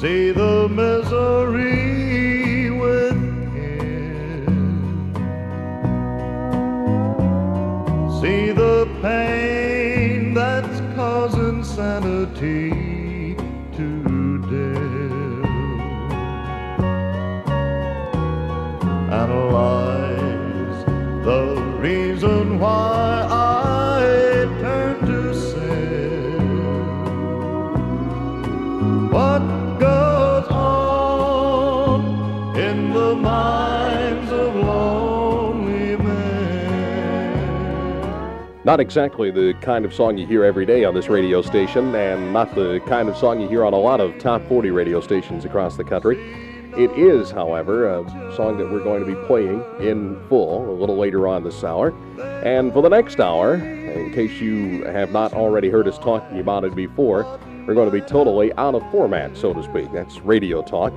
See the misery within, see the pain that's causing sanity to dim, analyze the reason why I turn to sin. What goes on in the minds of lonely men? Not exactly the kind of song you hear every day on this radio station, and not the kind of song you hear on a lot of top 40 radio stations across the country. It is, however, a song that we're going to be playing in full a little later on this hour. And for the next hour, in case you have not already heard us talking about it before, we're going to be totally out of format, so to speak. That's radio talk.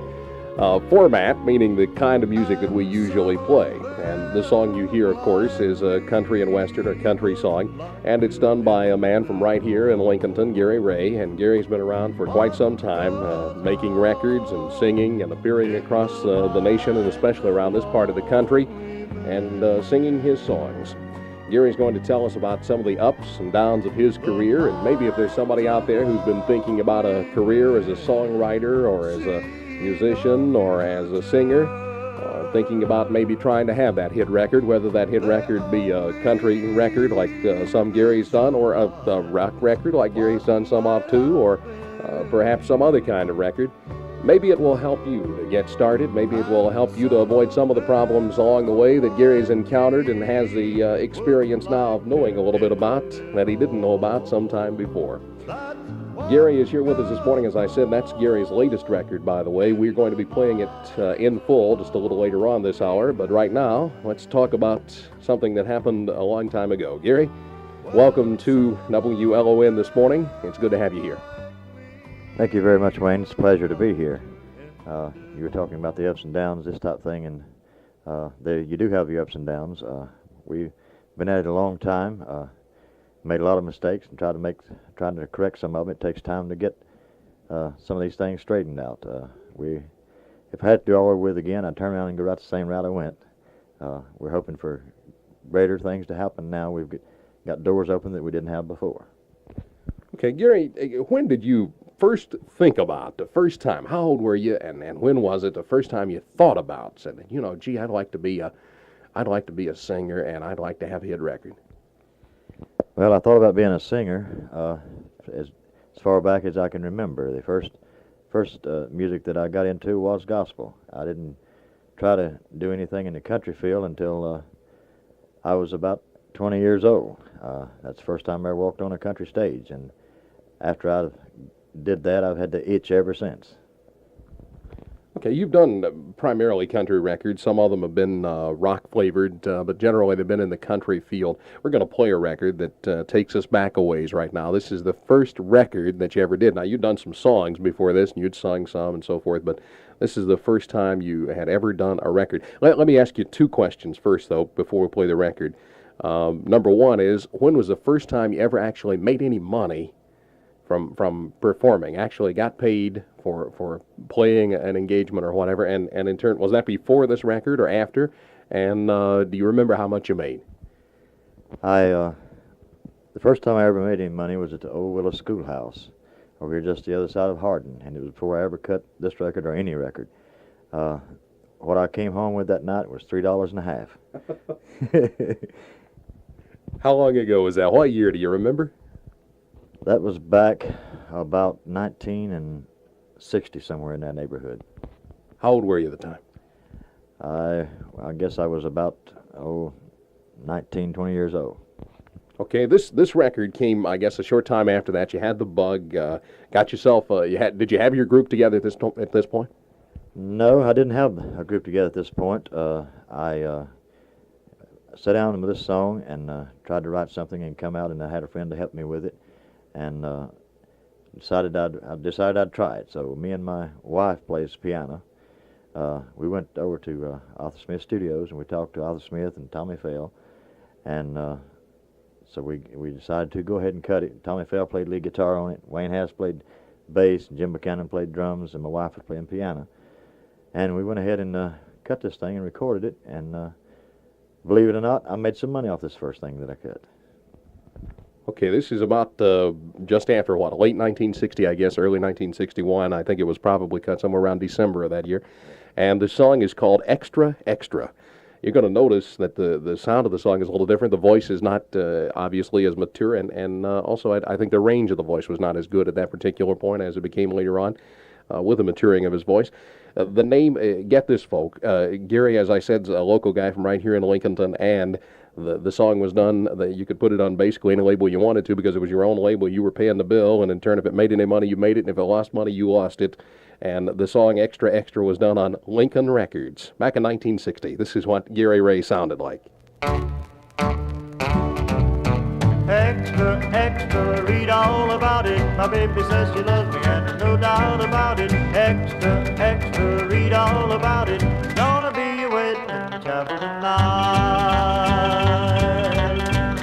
Format, meaning the kind of music that we usually play. And the song you hear, of course, is a country and western or country song. And it's done by a man from right here in Lincolnton, Gary Ray. And Gary's been around for quite some time, making records and singing and appearing across the nation, and especially around this part of the country, and singing his songs. Gary's going to tell us about some of the ups and downs of his career, and maybe if there's somebody out there who's been thinking about a career as a songwriter or as a musician or as a singer, thinking about maybe trying to have that hit record, whether that hit record be a country record like some Gary's done, or a rock record like Gary's done some of too, or perhaps some other kind of record. Maybe it will help you to get started. Maybe it will help you to avoid some of the problems along the way that Gary's encountered and has the experience now of knowing a little bit about that he didn't know about sometime before. Gary is here with us this morning. As I said, that's Gary's latest record, by the way. We're going to be playing it in full just a little later on this hour. But right now, let's talk about something that happened a long time ago. Gary, welcome to WLON this morning. It's good to have you here. Thank you very much, Wayne. It's a pleasure to be here. You were talking about the ups and downs, this type of thing, and you do have your ups and downs. We've been at it a long time, made a lot of mistakes, and trying to correct some of them. It takes time to get some of these things straightened out. If I had to do all over with again, I'd turn around and go right the same route I went. We're hoping for greater things to happen now. We've got doors open that we didn't have before. Okay, Gary, when did you first think about the first time? How old were you, and when was it the first time you thought about said, gee, I'd like to be a singer, and I'd like to have a hit record? Well, I thought about being a singer as far back as I can remember. The first music that I got into was gospel. I didn't try to do anything in the country field until I was about 20 years old. That's the first time I ever walked on a country stage, and after I did that, I've had the itch ever since. Okay, you've done primarily country records. Some of them have been rock-flavored, but generally they've been in the country field. We're going to play a record that takes us back a ways right now. This is the first record that you ever did. Now, you'd done some songs before this, and you'd sung some and so forth, but this is the first time you had ever done a record. Let me ask you two questions first, though, before we play the record. Number one is, when was the first time you ever actually made any money from performing, actually got paid for playing an engagement or whatever, and in turn, was that before this record or after? And do you remember how much you made? The first time I ever made any money was at the Old Willow Schoolhouse over here just the other side of Hardin, and it was before I ever cut this record or any record. What I came home with that night was $3.50. How long ago was that? What year, do you remember? That was back about 1960, somewhere in that neighborhood. How old were you at the time? I guess I was about 19, 20 years old. Okay, this record came, I guess, a short time after that. You had the bug, got yourself. Did you have your group together at this point? No, I didn't have a group together at this point. I sat down with this song and tried to write something and come out, and I had a friend to help me with it, and decided I'd try it. So me and my wife plays piano. We went over to Arthur Smith Studios, and we talked to Arthur Smith and Tommy Fell, and so we decided to go ahead and cut it. Tommy Fell played lead guitar on it. Wayne Hass played bass, and Jim Buchanan played drums, and my wife was playing piano. And we went ahead and cut this thing and recorded it, and believe it or not, I made some money off this first thing that I cut. Okay, this is about just after what, late 1960, I guess, early 1961. I think it was probably cut somewhere around December of that year. And the song is called Extra, Extra. You're going to notice that the sound of the song is a little different. The voice is not obviously as mature, and also I think the range of the voice was not as good at that particular point as it became later on with the maturing of his voice. The name, get this, folk, Gary, as I said, is a local guy from right here in Lincolnton, and the song was done that you could put it on basically any label you wanted to because it was your own label. You were paying the bill, and in turn, if it made any money, you made it, and if it lost money, you lost it. And the song Extra Extra was done on Lincoln Records back in 1960. This is what Gary Ray sounded like. Extra, extra, read all about it. My baby says she loves me and no doubt about it. Extra, extra, read all about it. Gonna be a wedding in the chapel tonight.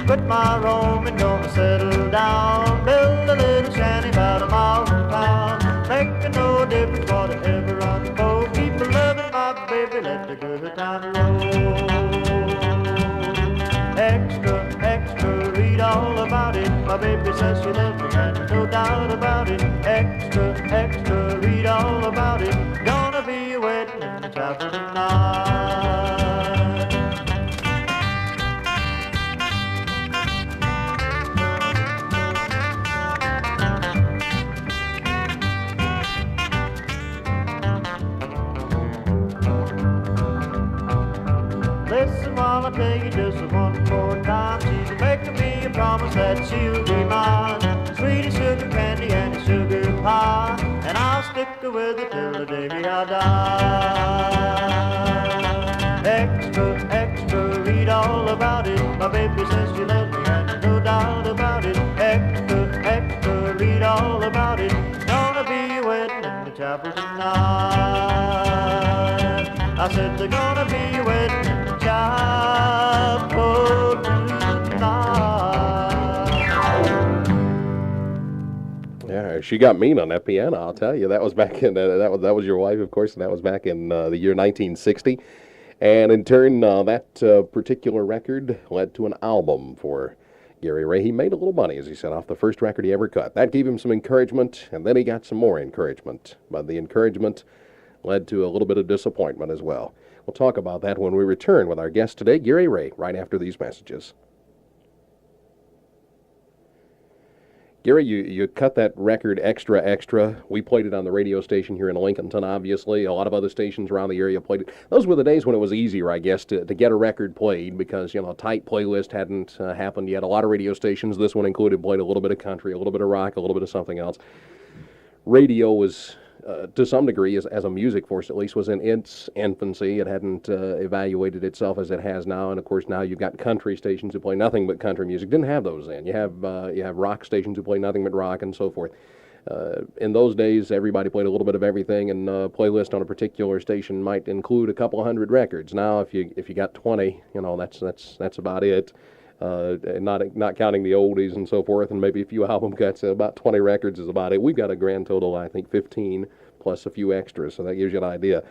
Quit my roaming, gonna settle down. Build a little shanty about a mile from town. Making no difference whatever unfold. Keep loving my baby, let the good time roll. Extra, extra, read all about it. My baby says she loves me and no doubt about it. Extra, extra, read all about it. Gonna be a wedding in the chapel tonight. Listen while I tell you just one more time. She's making me a promise that she'll be mine. Sweet as sugar candy and a sugar pie, and I'll stick with her till the day I die. Extra, extra, read all about it. My baby says she loves me and no doubt about it. Extra, extra, read all about it. Gonna be a wedding in the chapel tonight. I said they're gonna be a wedding in the chapel tonight. Yeah, she got mean on that piano, I'll tell you. That was back in that was your wife, of course, and that was back in the year 1960. And in turn, that particular record led to an album for Gary Ray. He made a little money, as he said, off the first record he ever cut. That gave him some encouragement, and then he got some more encouragement. But the encouragement led to a little bit of disappointment as well. We'll talk about that when we return with our guest today, Gary Ray, right after these messages. Gary, you cut that record Extra Extra. We played it on the radio station here in Lincolnton, obviously. A lot of other stations around the area played it. Those were the days when it was easier, I guess, to get a record played because, a tight playlist hadn't happened yet. A lot of radio stations, this one included, played a little bit of country, a little bit of rock, a little bit of something else. Radio was, to some degree, as a music force at least, was in its infancy. It hadn't evaluated itself as it has now, and of course now you've got country stations who play nothing but country music. Didn't have those then. You have rock stations who play nothing but rock and so forth. In those days, everybody played a little bit of everything, and a playlist on a particular station might include a couple hundred records. Now, if you got 20, that's about it. Not counting the oldies and so forth, and maybe a few album cuts. About 20 records is about it. We've got a grand total, I think, 15 plus a few extras, so that gives you an idea.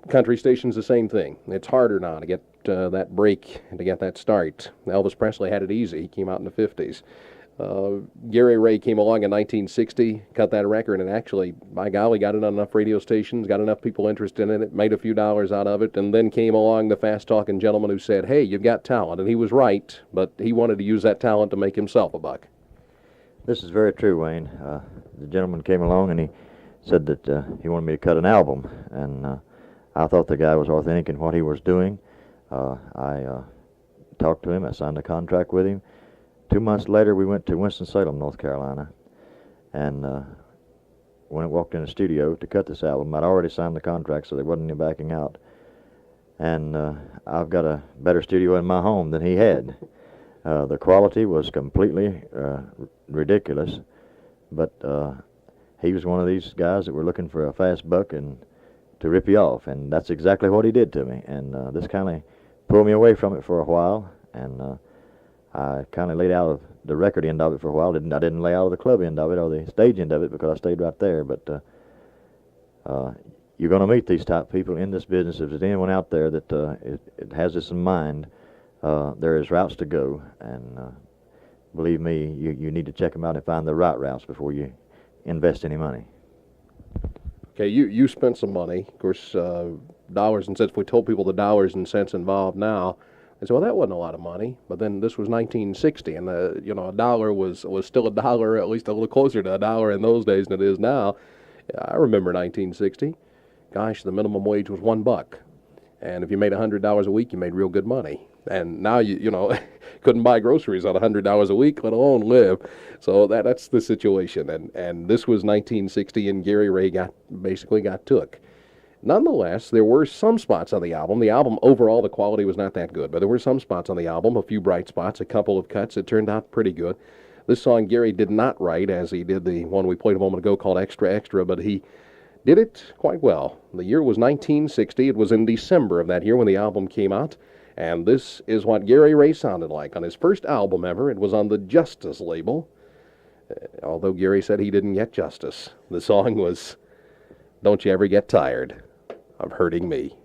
Country stations, the same thing. It's harder now to get that break and to get that start. Elvis Presley had it easy. He came out in the 50s. Gary Ray came along in 1960, cut that record, and actually, by golly, got it on enough radio stations, got enough people interested in it, made a few dollars out of it, and then came along the fast-talking gentleman who said, hey, you've got talent. And he was right, but he wanted to use that talent to make himself a buck. This is very true, Wayne. The gentleman came along and he said that he wanted me to cut an album, and I thought the guy was authentic in what he was doing. I talked to him. I signed a contract with him. 2 months later, we went to Winston-Salem, North Carolina, and when I walked in the studio to cut this album, I'd already signed the contract, so there wasn't any backing out. And I've got a better studio in my home than he had. The quality was completely ridiculous, but he was one of these guys that were looking for a fast buck and to rip you off, and that's exactly what he did to me. And this kind of pulled me away from it for a while, and I kind of laid out of the record end of it for a while. I didn't lay out of the club end of it or the stage end of it because I stayed right there. But you're going to meet these type people in this business. If there's anyone out there that it has this in mind, there is routes to go, and believe me, you need to check them out and find the right routes before you invest any money. Okay, you spent some money, of course, dollars and cents. If we told people the dollars and cents involved now, they say, well, that wasn't a lot of money. But then this was 1960, and a dollar was still a dollar, at least a little closer to a dollar in those days than it is now. I remember 1960. Gosh, the minimum wage was $1, and if you made $100 a week, you made real good money. And now you couldn't buy groceries on $100 a week, let alone live. So that's the situation. And this was 1960, and Gary Ray basically got took. Nonetheless, there were some spots on the album. The album overall, the quality was not that good, but there were some spots on the album, a few bright spots, a couple of cuts. It turned out pretty good. This song Gary did not write, as he did the one we played a moment ago called Extra Extra, but he did it quite well. The year was 1960. It was in December of that year when the album came out. And this is what Gary Ray sounded like on his first album ever. It was on the Justice label, although Gary said he didn't get justice. The song was Don't You Ever Get Tired of Hurting Me.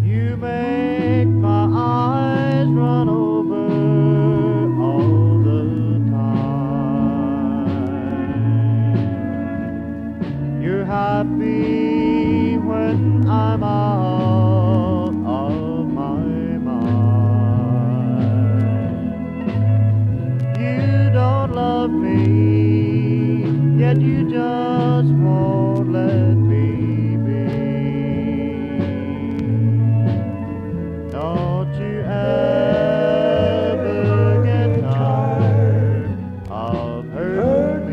You make my eyes run over all the time. You're happy when I'm out of my mind. You don't love me, yet you just won't let me be. Don't you ever get tired of hurting me.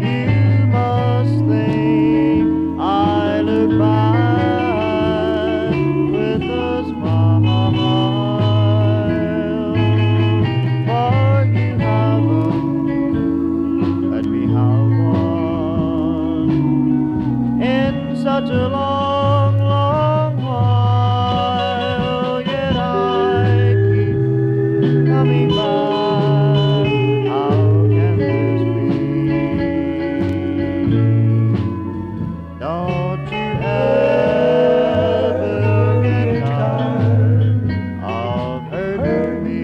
You must think I look fine with a smile, for you haven't let me have one in such a long, long while. Yet I keep coming back. How can this be? Don't you ever get tired of hurting me.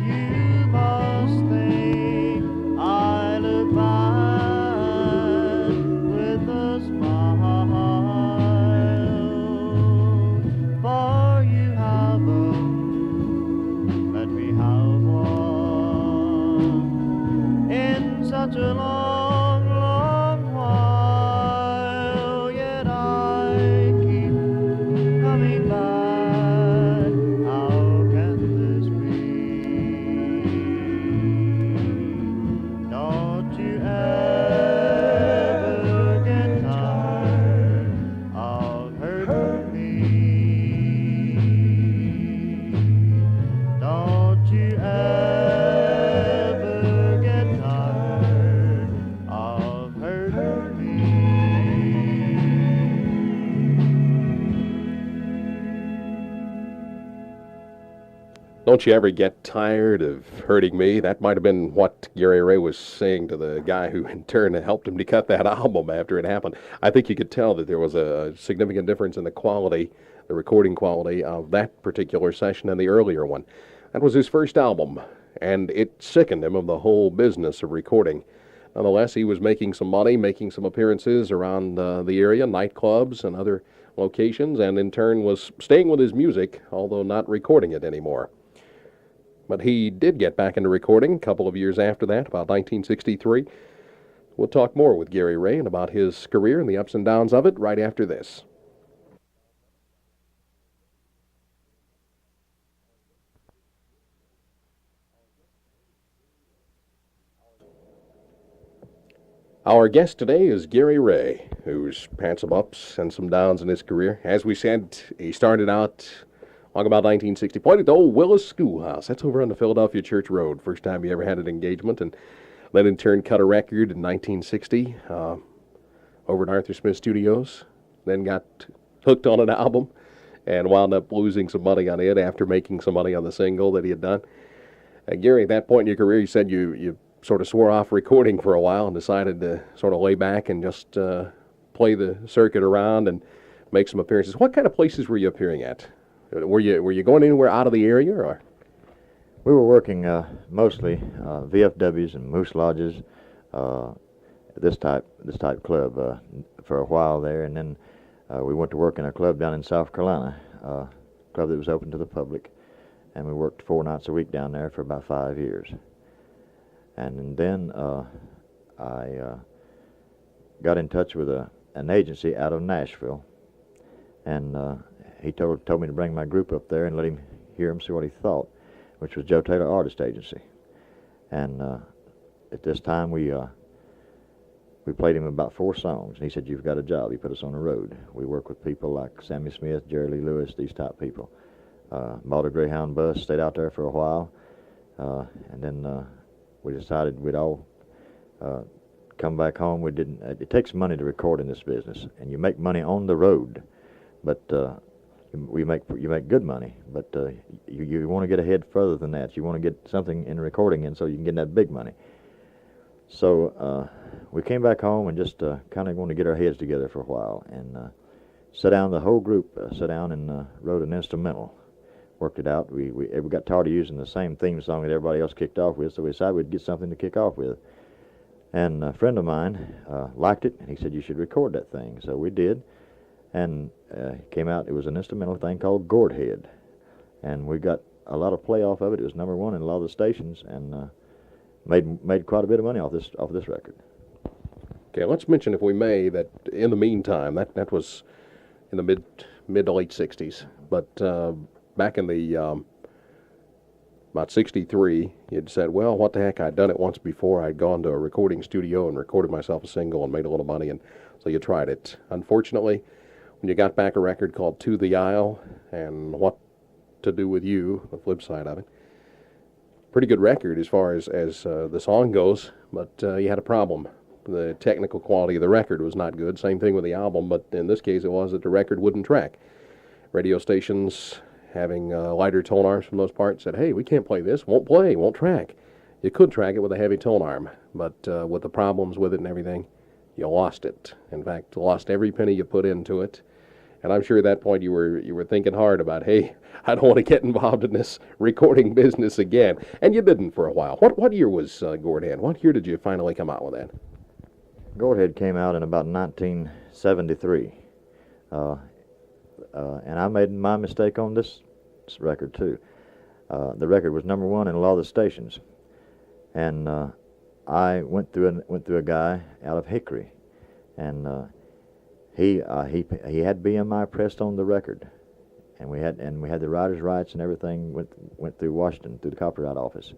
You must think I look fine with a smile, for you haven't let me have one in such a long, long while. Yet I keep coming back. How can this be? Don't you ever get tired of hurting me. Don't you ever get tired of hurting me. Don't you ever get tired of hurting me? That might have been what Gary Ray was saying to the guy who in turn helped him to cut that album after it happened. I think you could tell that there was a significant difference in the quality, the recording quality of that particular session and the earlier one. That was his first album, and it sickened him of the whole business of recording. nonetheless, he was making some money, making some appearances around the area, nightclubs and other locations, and in turn was staying with his music, although not recording it anymore. But he did get back into recording a couple of years after that, about 1963. We'll talk more with Gary Ray and about his career and the ups and downs of it right after this. Our guest today is Gary Ray, who's had some ups and some downs in his career. As we said, he started out long about 1960, played at the old Willis Schoolhouse. That's over on the Philadelphia Church Road. First time he ever had an engagement, and then in turn cut a record in 1960 over at Arthur Smith Studios. Then got hooked on an album and wound up losing some money on it after making some money on the single that he had done. Gary, at that point in your career, you said you sort of swore off recording for a while and decided to sort of lay back and just play the circuit around and make some appearances. What kind of places were you appearing at? Were you going anywhere out of the area, or? We were working mostly VFWs and moose lodges, this type club for a while there, and then we went to work in a club down in South Carolina, a club that was open to the public, and we worked 4 nights a week down there for about 5 years. And then I got in touch with an agency out of Nashville, and he told me to bring my group up there and let him hear him, see what he thought, which was Joe Taylor Artist Agency. And at this time we played him about 4 songs, and he said, "You've got a job." He put us on the road. We worked with people like Sammy Smith, Jerry Lee Lewis, these type people. Bought a Greyhound bus, stayed out there for a while, and then we decided we'd all come back home. We didn't. It takes money to record in this business, and you make money on the road, but you make good money. But you want to get ahead further than that. You want to get something in recording, and so you can get that big money. So we came back home and just kind of wanted to get our heads together for a while, and sat down. The whole group sat down and wrote an instrumental. Worked it out. We got tired of using the same theme song that everybody else kicked off with, so we decided we'd get something to kick off with. And a friend of mine liked it, and he said, "You should record that thing." So we did, and it came out. It was an instrumental thing called Gou Head, and we got a lot of play off of it. It was #1 in a lot of the stations, and made quite a bit of money off this record. Okay, let's mention, if we may, that in the meantime, that was in the mid to late 60s, but back in the about 63, you'd said, well, what the heck, I'd done it once before. I'd gone to a recording studio and recorded myself a single and made a little money, and so you tried it. Unfortunately, when you got back a record called To the Isle and What to Do With You, the flip side of it, pretty good record as far as the song goes, but you had a problem. The technical quality of the record was not good. Same thing with the album, but in this case it was that the record wouldn't track. Radio stations, having lighter tone arms for the most part, said, "Hey, we can't play this, won't play, won't track." You could track it with a heavy tone arm, but with the problems with it and everything, you lost it. In fact, lost every penny you put into it. And I'm sure at that point you were thinking hard about, hey, I don't want to get involved in this recording business again. And you didn't for a while. What year was Gou Head? What year did you finally come out with that? Gou Head came out in about 1973. And I made my mistake on this record too. The record was #1 in a lot of the stations, and I went through a guy out of Hickory, and he had BMI pressed on the record, and we had the writer's rights and everything. Went through Washington through the copyright office,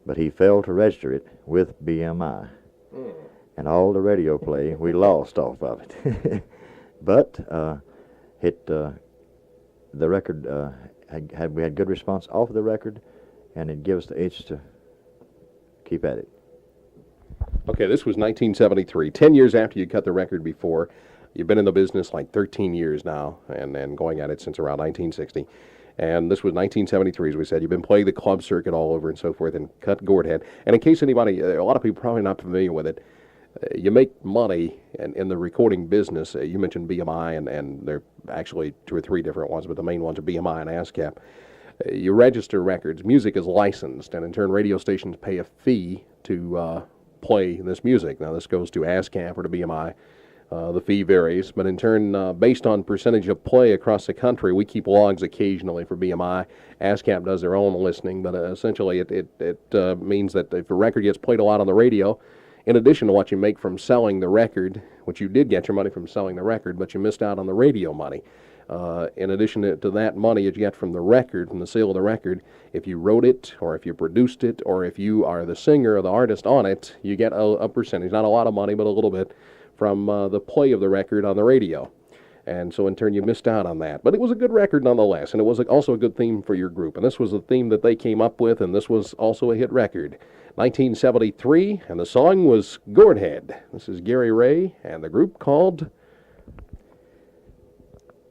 but he failed to register it with BMI, and all the radio play we lost off of it. But the record we had good response off of the record, and it gave us the itch to keep at it. Okay, this was 1973, 10 years after you cut the record before. You've been in the business like 13 years now, and going at it since around 1960. And this was 1973, as we said. You've been playing the club circuit all over and so forth, and cut Gou Head. And in case anybody, a lot of people probably not familiar with it, you make money in the recording business. You mentioned BMI, and there are actually 2 or 3 different ones, but the main ones are BMI and ASCAP. You register records. Music is licensed, and in turn, radio stations pay a fee to play this music. Now, this goes to ASCAP or to BMI. The fee varies, but in turn, based on percentage of play across the country, we keep logs occasionally for BMI. ASCAP does their own listening, but essentially it means that if a record gets played a lot on the radio, in addition to what you make from selling the record, which you did get your money from selling the record, but you missed out on the radio money. In addition to that money that you get from the record, from the sale of the record, if you wrote it, or if you produced it, or if you are the singer or the artist on it, you get a percentage. Not a lot of money, but a little bit from the play of the record on the radio. And so in turn you missed out on that. But it was a good record nonetheless, and it was also a good theme for your group. And this was the theme that they came up with, and this was also a hit record. 1973, and the song was Gou Head. This is Gary Ray and the group called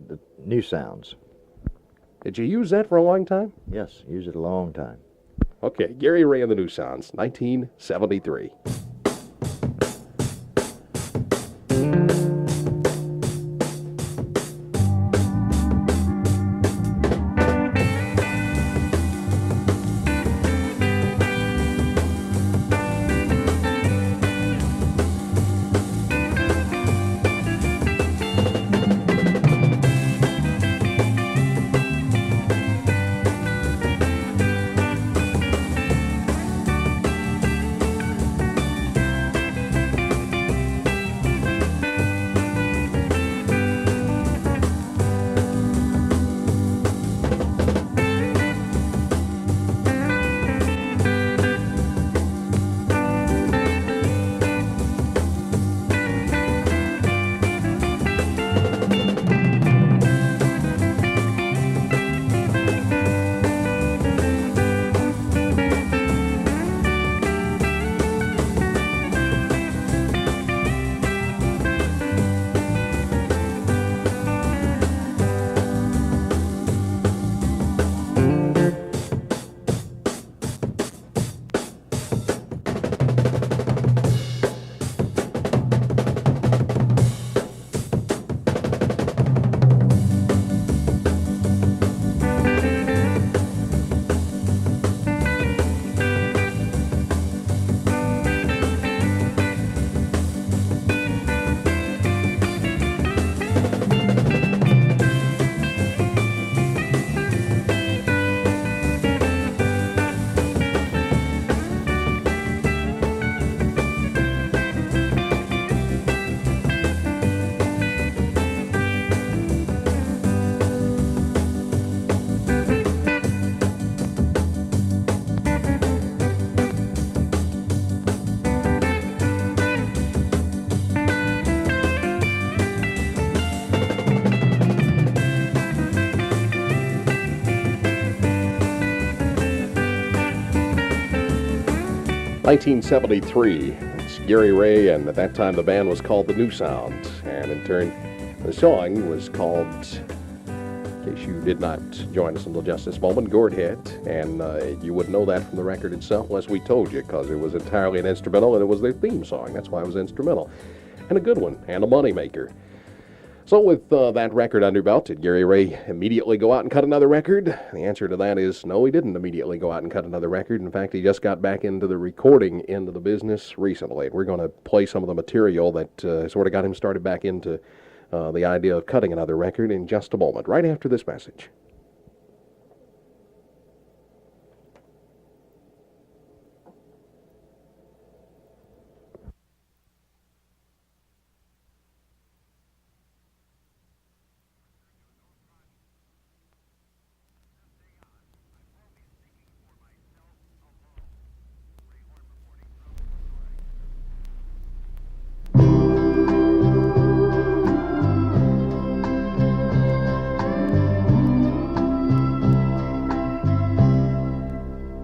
The New Sounds. Did you use that for a long time? Yes, use it a long time. Okay, Gary Ray and the New Sounds, 1973. 1973. It's Gary Ray, and at that time the band was called The New Sound. And in turn, the song was called, in case you did not join us until just this moment, Gou Head. And you would know that from the record itself unless we told you, because it was entirely an instrumental, and it was their theme song. That's why it was instrumental. And a good one, and a moneymaker. So with that record under belt, did Gary Ray immediately go out and cut another record? The answer to that is no, he didn't immediately go out and cut another record. In fact, he just got back into the recording end of the business recently. We're going to play some of the material that sort of got him started back into the idea of cutting another record in just a moment, right after this message.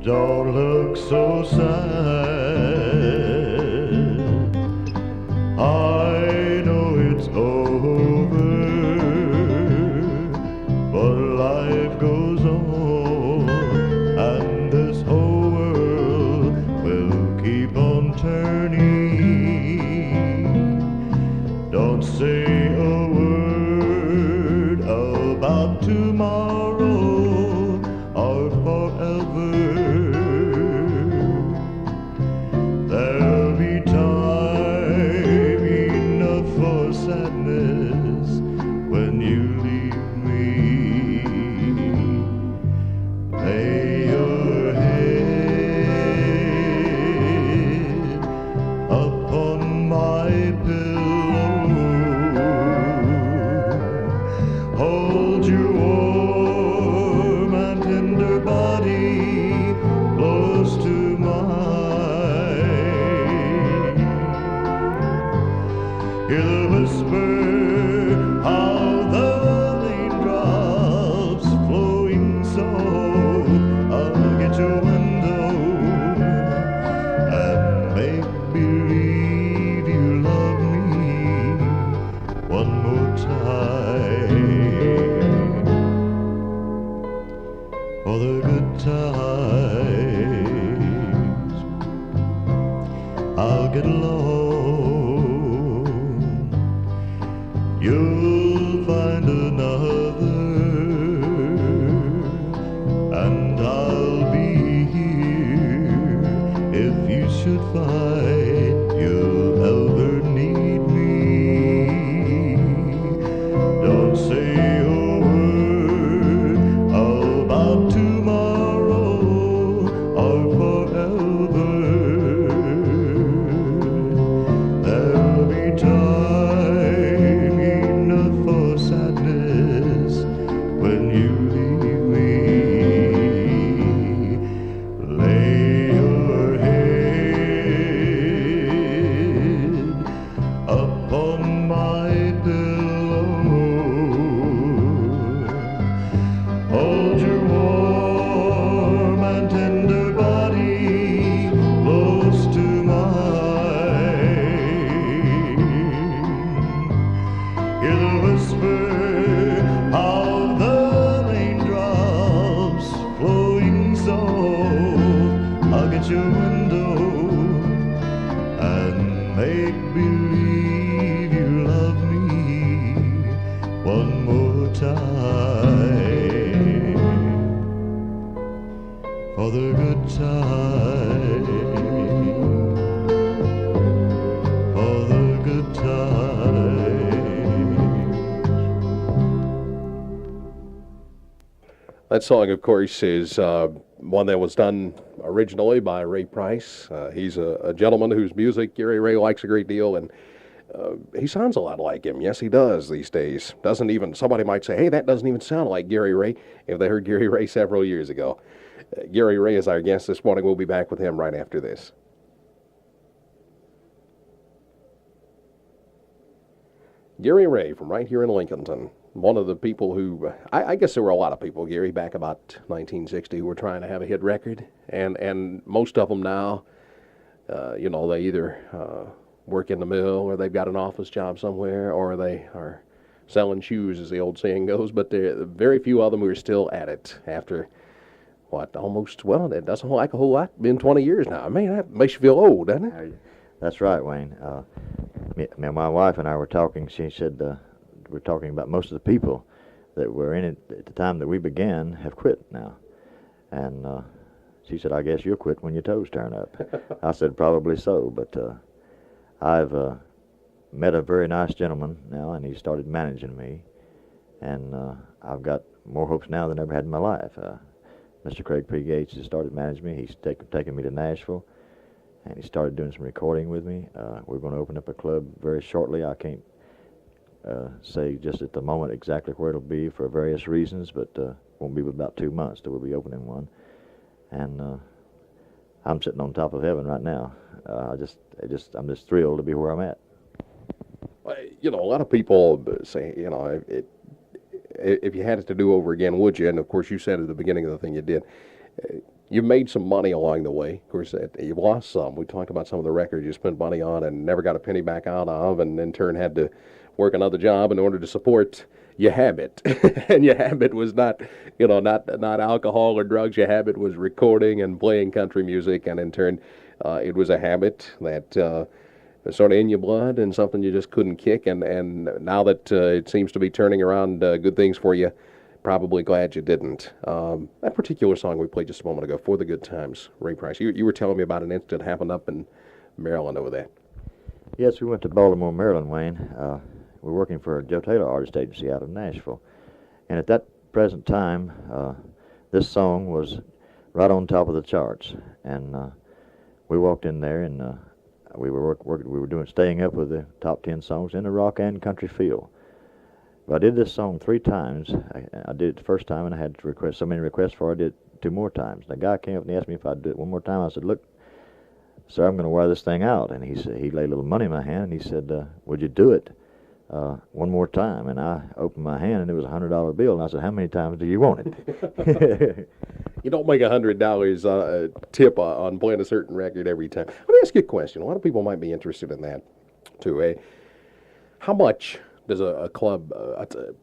Don't look so sad. I know it's over, but life goes on, and this whole world will keep on turning. Don't say a word about tomorrow or forever. when you leave me. Lay your head upon my pillow. Hold your warm and tender body close to mine. Hear the whisper of the raindrops flowing soft against your window, and make believe you love me one more time. For the good times I'll get along. You'll find another, and I'll be here if you should find you'll ever need me. Don't say a word about tomorrow or forever. There'll be time enough for sadness when you leave me. Lay your head upon my pillow. Hold your warm and tender body close to mine. Hear the whisper of the raindrops flowing soft against your window, and make believe you love me one more time. For the good time, for the good times. That song, of course, is one that was done originally by Ray Price. He's a gentleman whose music Gary Ray likes a great deal, and he sounds a lot like him. Yes, he does these days. Doesn't even, somebody might say, hey, that doesn't even sound like Gary Ray, if they heard Gary Ray several years ago. Gary Ray is our guest this morning. We'll be back with him right after this. Gary Ray from right here in Lincolnton. One of the people who, I guess there were a lot of people, Gary, back about 1960 who were trying to have a hit record. And most of them now, you know, they either work in the mill or they've got an office job somewhere or they are selling shoes, as the old saying goes. But there are very few of them who are still at it after, what, almost, well, that doesn't like a whole lot. Been 20 years now. I mean, that makes you feel old, doesn't it? That's right, Wayne. My wife and I were talking. She said we're talking about most of the people that were in it at the time that we began have quit now. And she said, I guess you'll quit when your toes turn up. I said, probably so. But I've met a very nice gentleman now, and he started managing me. And I've got more hopes now than I ever had in my life. Mr. Craig P. Gates has started managing me. He's taken me to Nashville, and he started doing some recording with me. We're going to open up a club very shortly. I can't say just at the moment exactly where it'll be for various reasons, but won't be about 2 months till we'll be opening one. And I'm sitting on top of heaven right now. I'm just thrilled to be where I'm at. You know, a lot of people say, you know, if you had it to do over again, would you? And of course, you said at the beginning of the thing you did. You made some money along the way. Of course, you've lost some. We talked about some of the records you spent money on and never got a penny back out of, and in turn had to work another job in order to support your habit. And your habit was not, you know, not alcohol or drugs. Your habit was recording and playing country music, and in turn, it was a habit that was sort of in your blood and something you just couldn't kick. And now that it seems to be turning around good things for you, probably glad you didn't. That particular song we played just a moment ago, For the Good Times, Ray Price, you were telling me about an incident that happened up in Maryland over there. Yes, we went to Baltimore, Maryland, Wayne. we're working for a Joe Taylor Artist Agency out of Nashville. And at that present time, this song was right on top of the charts. And we walked in there, and we were staying up with the top 10 songs in the rock and country feel. But I did this song 3 times. I did it the first time, and I had to request so many requests for it. I did it 2 more times. The guy came up and he asked me if I'd do it 1 more time. I said, "Look, sir, I'm going to wear this thing out." And he said, he laid a little money in my hand, and he said, "Would you do it 1 more time?" And I opened my hand, and it was a $100 bill. And I said, "How many times do you want it?" You don't make $100 tip on playing a certain record every time. Let me ask you a question. A lot of people might be interested in that, too. How much does a club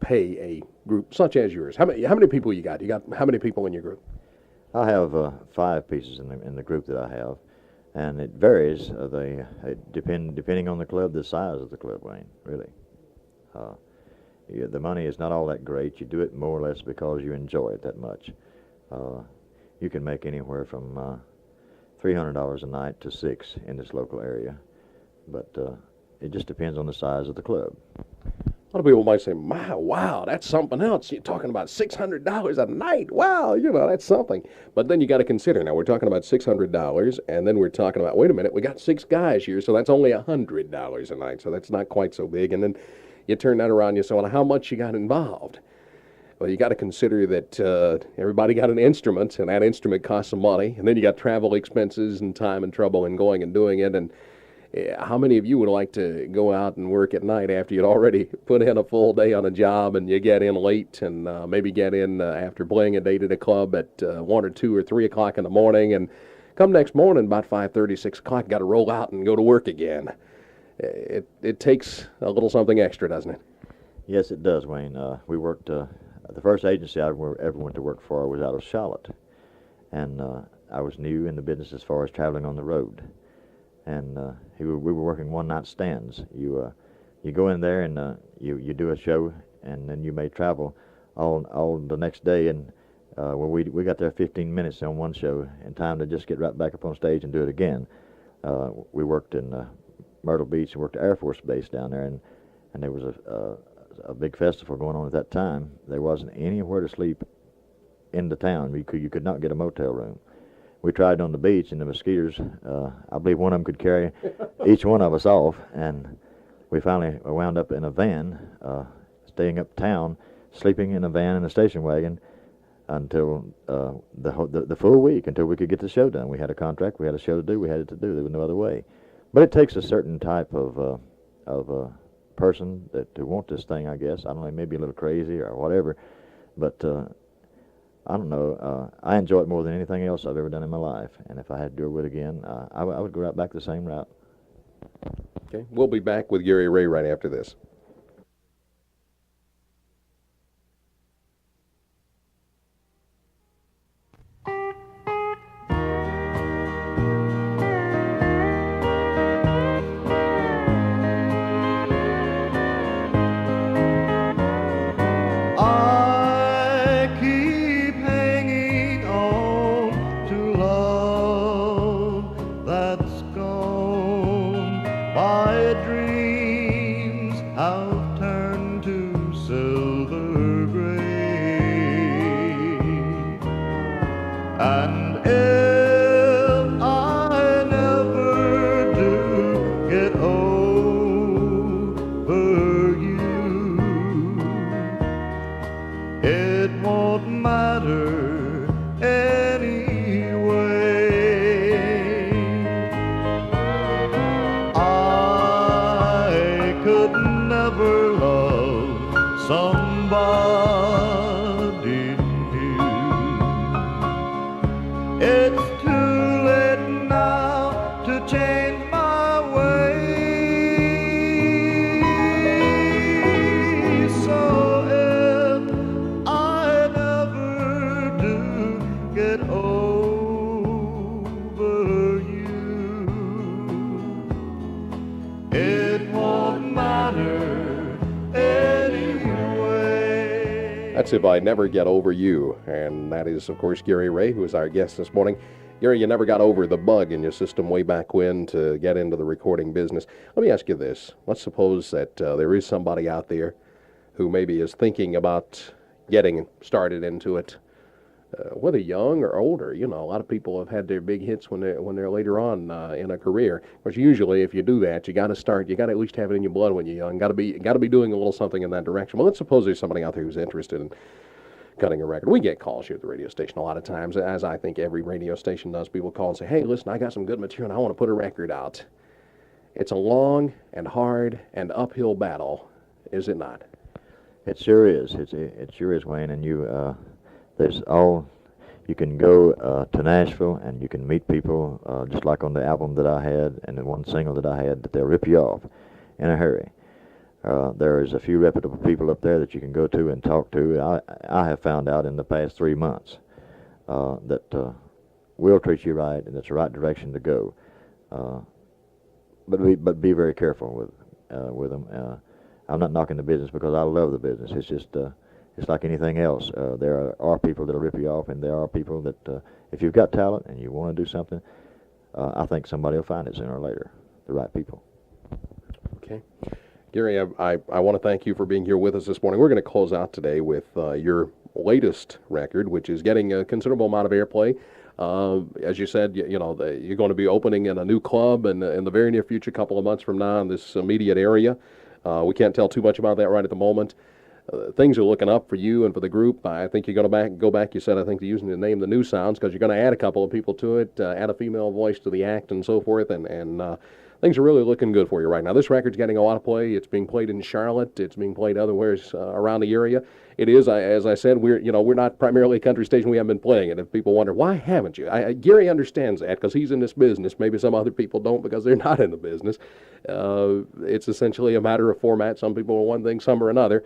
pay a group such as yours? How many people you got? You got how many people in your group? I have 5 pieces in the group that I have, and it varies. Depending on the club, the size of the club, Wayne. Really, the money is not all that great. You do it more or less because you enjoy it that much. You can make anywhere from $300 a night to $600 in this local area, but it just depends on the size of the club. A lot of people might say, wow, that's something else. You're talking about $600 a night. Wow, that's something. But then you got to consider, now we're talking about $600, and then we're talking about, wait a minute, we got 6 guys here, so that's only $100 a night, so that's not quite so big. And then you turn that around and you say, well, how much you got involved? Well, you got to consider that everybody got an instrument, and that instrument costs some money, and then you got travel expenses and time and trouble in going and doing it. And how many of you would like to go out and work at night after you'd already put in a full day on a job, and you get in late, and maybe get in after playing a date at a club at 1 or 2 or 3 o'clock in the morning, and come next morning about 5:30, 6 o'clock, got to roll out and go to work again? It takes a little something extra, doesn't it? Yes, it does, Wayne. We worked. The first agency I ever went to work for was out of Charlotte, and I was new in the business as far as traveling on the road. And we were working one-night stands. You go in there and you do a show, and then you may travel all the next day. And we got there 15 minutes on one show, in time to just get right back up on stage and do it again. We worked in Myrtle Beach and worked at Air Force Base down there, and there was a big festival going on at that time. There wasn't anywhere to sleep in the town. You could not get a motel room. We tried on the beach, and the mosquitoes, I believe one of them could carry each one of us off, and we finally wound up in a van, staying uptown, sleeping in a van in a station wagon until the full week, until we could get the show done. We had a contract, we had a show to do, we had it to do. There was no other way. But it takes a certain type of person to want this thing, I guess. I don't know, maybe a little crazy or whatever, but I don't know. I enjoy it more than anything else I've ever done in my life, and if I had to do it again, I would go right back the same route. Okay, we'll be back with Gary Ray right after this. And if I never do get over you, it won't matter anyway. I could never love somebody new. It's too late now to change my ways. So if I never do get over you, it won't matter anyway. That's If I Never Get Over You, and that is, of course, Gary Ray, who is our guest this morning. Gary, you never got over the bug in your system way back when to get into the recording business. Let me ask you this. Let's suppose that there is somebody out there who maybe is thinking about getting started into it, whether young or older. You know, a lot of people have had their big hits when they're later on in a career. Of course, usually if you do that, you got to start. You got to at least have it in your blood when you're young. Got to be doing a little something in that direction. Well, let's suppose there's somebody out there who's interested in cutting a record. We get calls here at the radio station a lot of times, as I think every radio station does. People call and say, "Hey, listen, I got some good material and I want to put a record out." It's a long and hard and uphill battle, is it not? It sure is. It sure is, Wayne. And you can go to Nashville and you can meet people just like on the album that I had and the one single that I had, that they'll rip you off in a hurry. There's a few reputable people up there that you can go to and talk to. I have found out in the past 3 months that will treat you right and it's the right direction to go. But be very careful with them. I'm not knocking the business because I love the business. It's just it's like anything else. There are people that'll rip you off, and there are people that if you've got talent and you want to do something, I think somebody will find it sooner or later. The right people. Okay. Gary, I want to thank you for being here with us this morning. We're going to close out today with your latest record, which is getting a considerable amount of airplay. As you said, you're going to be opening in a new club in the very near future, a couple of months from now in this immediate area. We can't tell too much about that right at the moment. Things are looking up for you and for the group. I think you're going to go back, you said, I think, to using the name The New Sounds, because you're going to add a couple of people to it, add a female voice to the act and so forth, and things are really looking good for you right now. This record's getting a lot of play. It's being played in Charlotte. It's being played otherwhere around the area. It is, as I said, we're not primarily a country station. We haven't been playing it. If people wonder, why haven't you? Gary understands that because he's in this business. Maybe some other people don't because they're not in the business. It's essentially a matter of format. Some people are one thing, some are another.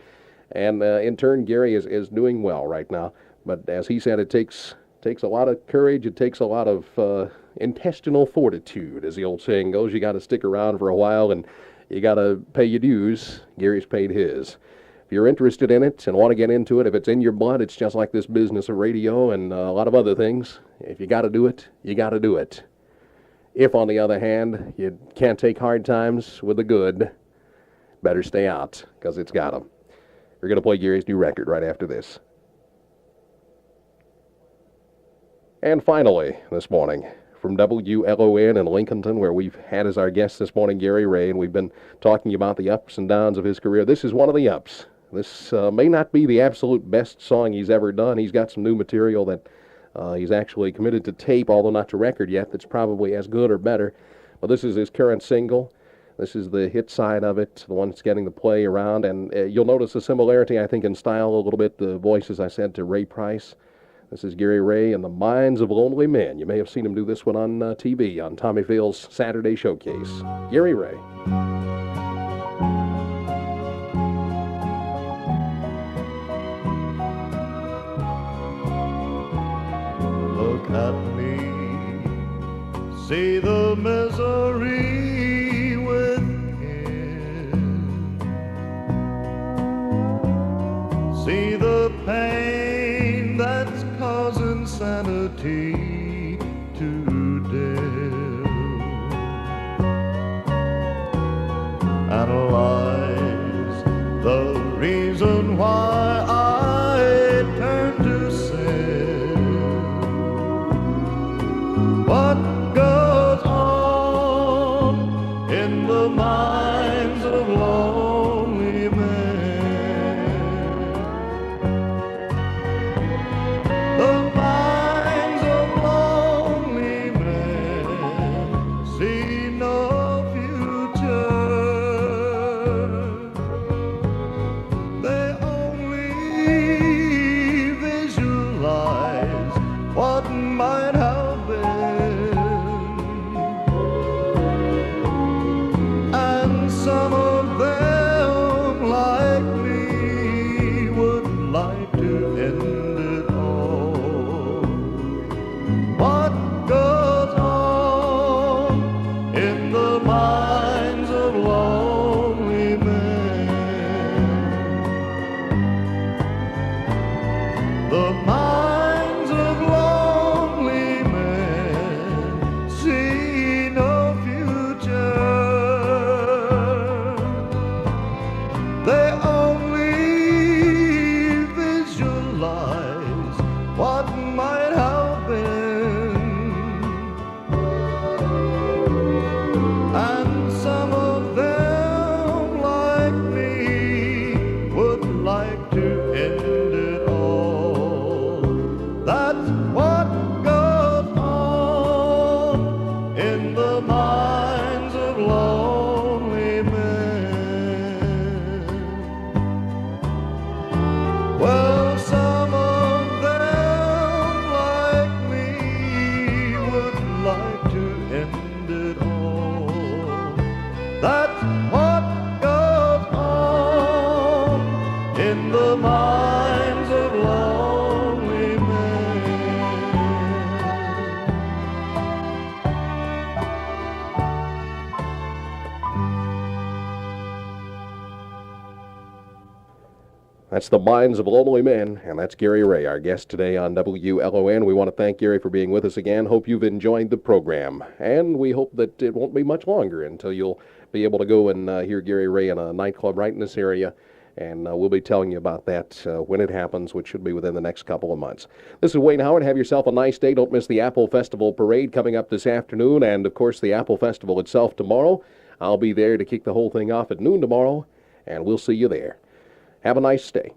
And in turn, Gary is doing well right now. But as he said, it takes a lot of courage. It takes a lot of intestinal fortitude, as the old saying goes. You got to stick around for a while, and you got to pay your dues. Gary's paid his. If you're interested in it and want to get into it, if it's in your blood, it's just like this business of radio and a lot of other things. If you got to do it, you got to do it. If, on the other hand, you can't take hard times with the good, better stay out, because it's got 'em. We're going to play Gary's new record right after this. And finally, this morning, from WLON in Lincolnton, where we've had as our guest this morning Gary Ray, and we've been talking about the ups and downs of his career. This is one of the ups. This may not be the absolute best song he's ever done. He's got some new material that he's actually committed to tape, although not to record yet, that's probably as good or better. But this is his current single. This is the hit side of it, the one that's getting the play around. And you'll notice a similarity, I think, in style a little bit. The voice, as I said, to Ray Price. This is Gary Ray and the Minds of Lonely Men. You may have seen him do this one on TV, on Tommy Vale's Saturday Showcase. Gary Ray. Look at me, see the misery within, see the pain that's causing sanity to dim, analyze the reason why I turn to sin. What goes on in the minds of lonely men? The minds of lonely men see no future. They only visualize what might have been. And some of them, like me, would like to end it all. What goes on in the minds of lonely men? The minds of lonely men That's the Minds of Lonely Men, and that's Gary Ray, our guest today on WLON. We want to thank Gary for being with us again. Hope you've enjoyed the program, and we hope that it won't be much longer until you'll be able to go and hear Gary Ray in a nightclub right in this area, and we'll be telling you about that when it happens, which should be within the next couple of months. This is Wayne Howard. Have yourself a nice day. Don't miss the Apple Festival Parade coming up this afternoon, and, of course, the Apple Festival itself tomorrow. I'll be there to kick the whole thing off at noon tomorrow, and we'll see you there. Have a nice day.